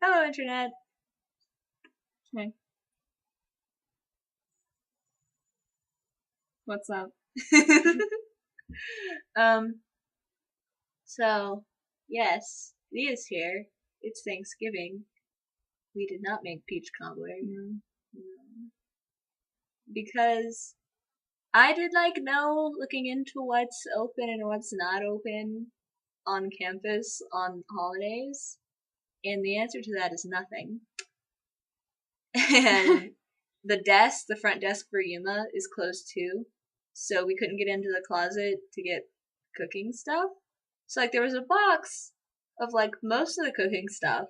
Hello, Internet. Hey. What's up? So, yes, Leah's here. It's Thanksgiving. We did not make peach cobbler. No. Because I did looking into what's open and what's not open on campus on holidays, and the answer to that is nothing. And the front desk for Yuma is closed too, so we couldn't get into the closet to get cooking stuff. So there was a box of most of the cooking stuff.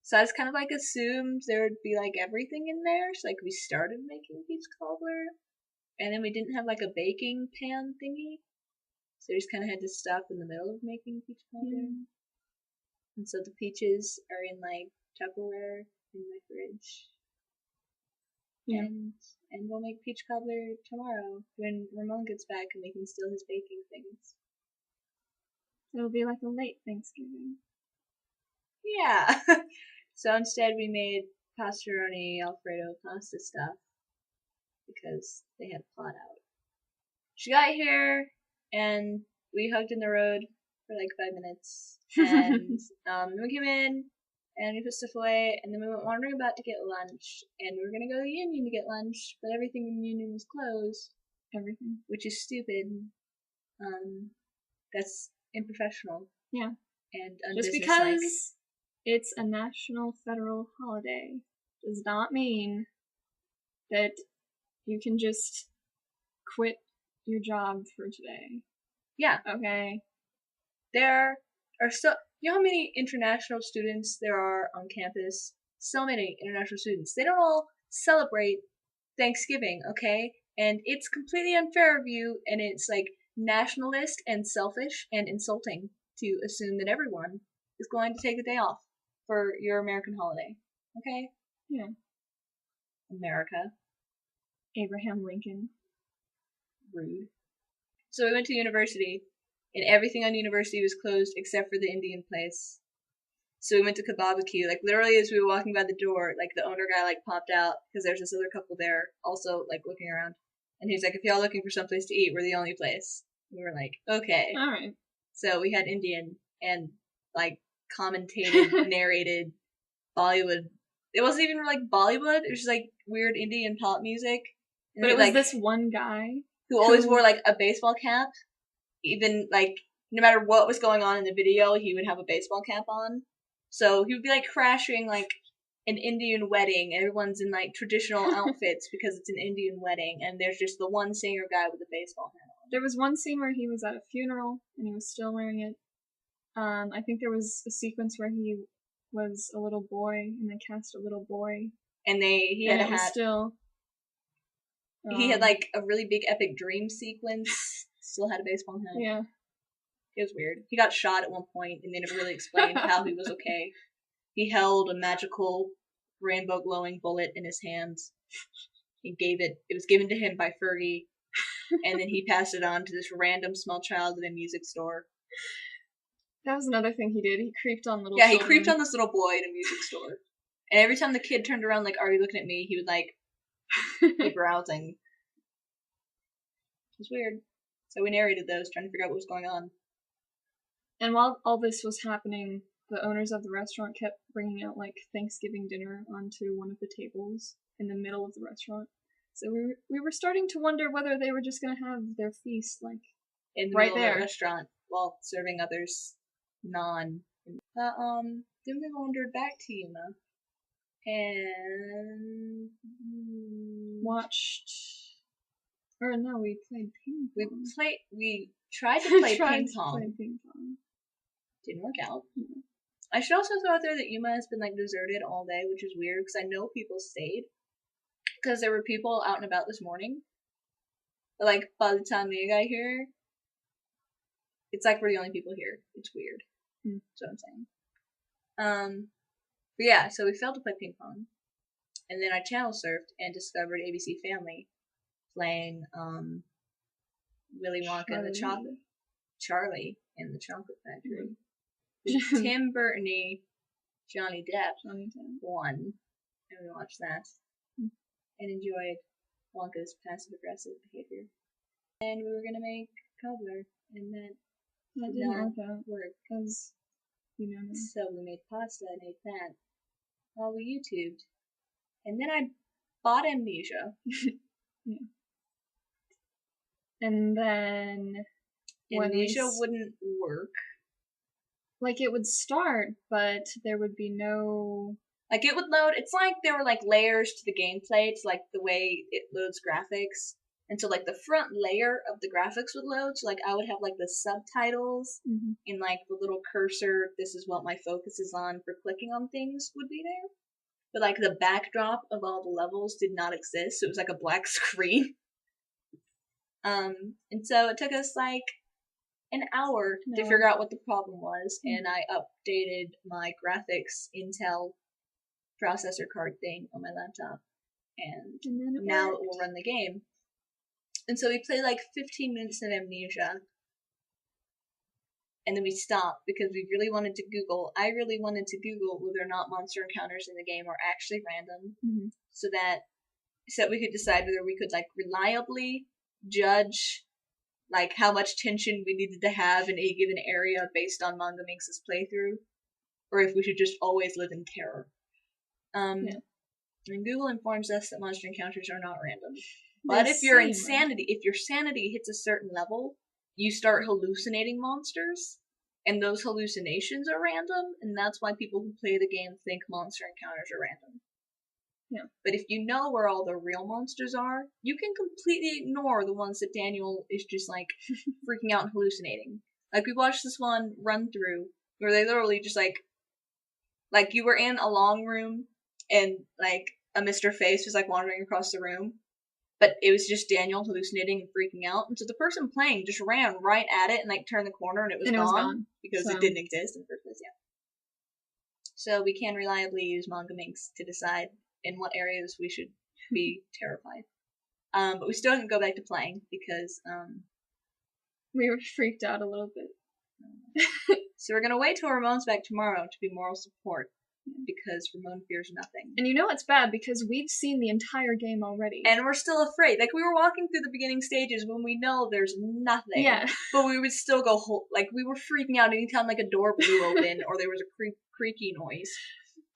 So I just kind of assumed there would be everything in there. So we started making peach cobbler, and then we didn't have a baking pan thingy. So we just kind of had to stop in the middle of making peach cobbler. And so the peaches are in Tupperware in my fridge. Yeah. And we'll make peach cobbler tomorrow when Ramon gets back and we can steal his baking things. It'll be like a late Thanksgiving. Yeah. So instead we made pastaroni Alfredo pasta stuff because they had a plot out. She got here and we hugged in the road for 5 minutes, and we came in and we put stuff away, and then we went wandering about to get lunch, and we were gonna go to the Union to get lunch, but everything in the Union was closed. Everything. Which is stupid. That's unprofessional. Yeah. And just because it's a national federal holiday does not mean that you can just quit your job for today. Yeah. Okay. There are so, you know how many international students there are on campus? So many international students. They don't all celebrate Thanksgiving, okay? And it's completely unfair of you, and it's nationalist and selfish and insulting to assume that everyone is going to take a day off for your American holiday, okay? Yeah. America. Abraham Lincoln. Rude. So we went to university, and everything on university was closed except for the Indian place. So we went to Kebabacue. Literally as we were walking by the door, the owner guy popped out because there's this other couple there also looking around. And he's like, if y'all looking for someplace to eat, we're the only place. We were like, okay. Alright. So we had Indian and commentated, narrated Bollywood. It wasn't even Bollywood, it was just weird Indian pop music. And but it was this one guy who always wore a baseball cap. Even no matter what was going on in the video, he would have a baseball cap on. So he would be crashing an Indian wedding. Everyone's in traditional outfits because it's an Indian wedding, and there's just the one singer guy with a baseball hat on. There was one scene where he was at a funeral and he was still wearing it. I think there was a sequence where he was a little boy and they cast a little boy. And he had a hat. Still. He had a really big epic dream sequence. Still had a baseball hat. Yeah. It was weird. He got shot at one point, and they never really explained how he was okay. He held a magical, rainbow glowing bullet in his hands. It was given to him by Fergie, and then he passed it on to this random small child at a music store. That was another thing he did. He creeped on little children. He creeped on this little boy at a music store. And every time the kid turned around are you looking at me, he would be browsing. It was weird. So we narrated those, trying to figure out what was going on. And while all this was happening, the owners of the restaurant kept bringing out Thanksgiving dinner onto one of the tables in the middle of the restaurant. So we were starting to wonder whether they were just gonna have their feast in the right middle there of the restaurant while serving others non. Then we wandered back to Yuma and watched. Or no, we played ping pong. We tried to play ping pong. Didn't work out. Mm-hmm. I should also throw out there that Yuma has been deserted all day, which is weird because I know people stayed. Because there were people out and about this morning. But by the time Leah got here, it's we're the only people here. It's weird. That's what I'm saying. But yeah, so we failed to play ping pong. And then I channel surfed and discovered ABC Family playing Willy Wonka and the Charlie in the Chocolate Factory. With Tim Burton-y Johnny Depp Johnny Depp won, and we watched that and enjoyed Wonka's passive-aggressive behavior. And we were gonna make cobbler, and that didn't work because So we made pasta and ate that while we YouTubed, and then I bought Amnesia. Yeah. And then Amnesia wouldn't work. Like, it would start, but there would be no... Like, it would load... It's like there were, like, layers to the gameplay. It's like the way it loads graphics. And so, like, the front layer of the graphics would load. So, like, I would have, like, the subtitles and, like, the little cursor, this is what my focus is on for clicking on things would be there. But, like, the backdrop of all the levels did not exist. So it was, like, a black screen. And so it took us, like, an hour to figure out what the problem was, and I updated my graphics Intel processor card thing on my laptop, and now it will run the game. And so we played like 15 minutes of Amnesia, and then we stopped because we really wanted to Google. I really wanted to Google whether or not monster encounters in the game are actually random, so that we could decide whether we could like reliably judge like how much tension we needed to have in a given area based on Manga Minx's playthrough, or if we should just always live in terror. And Google informs us that monster encounters are not random. But if your sanity hits a certain level, you start hallucinating monsters, and those hallucinations are random, and that's why people who play the game think monster encounters are random. Yeah. But if you know where all the real monsters are, you can completely ignore the ones that Daniel is just, like, freaking out and hallucinating. Like, we watched this one run through where they literally just, like, you were in a long room and, like, a Mr. Face was, like, wandering across the room, but it was just Daniel hallucinating and freaking out, and so the person playing just ran right at it and, like, turned the corner and it was gone because it didn't exist in the first place, So we can reliably use Manga Minx to decide in what areas we should be terrified. But we still didn't go back to playing because we were freaked out a little bit. So we're gonna wait till Ramon's back tomorrow to be moral support because Ramon fears nothing. And you know it's bad because we've seen the entire game already. And we're still afraid. Like, we were walking through the beginning stages when we know there's nothing. Yeah. But we would still go like, we were freaking out anytime, like, a door blew open or there was a creaky noise.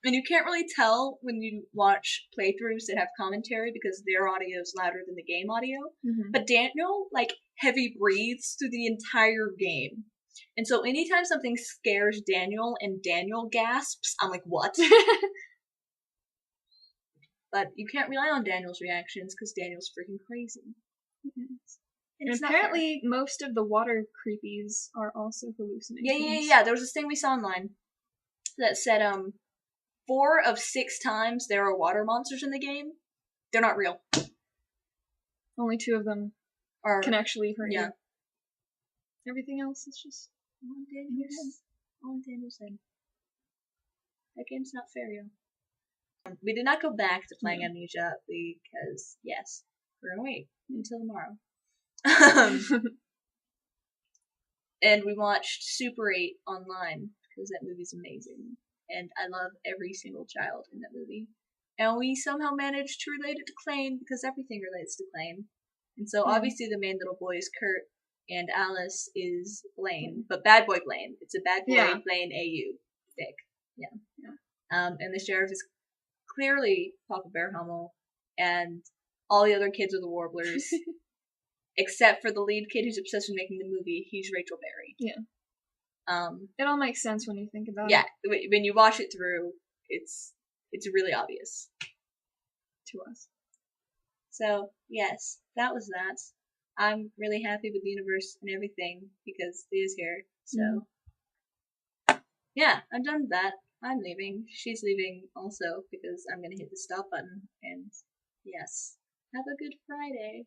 And you can't really tell when you watch playthroughs that have commentary because their audio is louder than the game audio. But Daniel, like, heavy breathes through the entire game. And so anytime something scares Daniel and Daniel gasps, I'm like, what? But you can't rely on Daniel's reactions because Daniel's freaking crazy. And apparently most of the water creepies are also hallucinations. Yeah. There was this thing we saw online that said, 4 of 6 times there are water monsters in the game. They're not real. Only 2 of them can actually hurt you. Everything else is just all in Daniel's head. That game's not fair, yo. We did not go back to playing Amnesia because, yes, we're gonna wait until tomorrow. And we watched Super 8 online because that movie's amazing. And I love every single child in that movie. And we somehow managed to relate it to Klaine because everything relates to Klaine. And so obviously the main little boy is Kurt, and Alice is Blaine, but bad boy Blaine. It's a bad boy Blaine AU. Thick. And the sheriff is clearly Papa Bear Hummel, and all the other kids are the Warblers, except for the lead kid who's obsessed with making the movie. He's Rachel Berry. It all makes sense when you think about it. Yeah, when you watch it through, it's really obvious to us. So yes, that was that. I'm really happy with the universe and everything because Leah's here. So yeah, I'm done with that. I'm leaving. She's leaving also because I'm gonna hit the stop button. And yes, have a good Friday.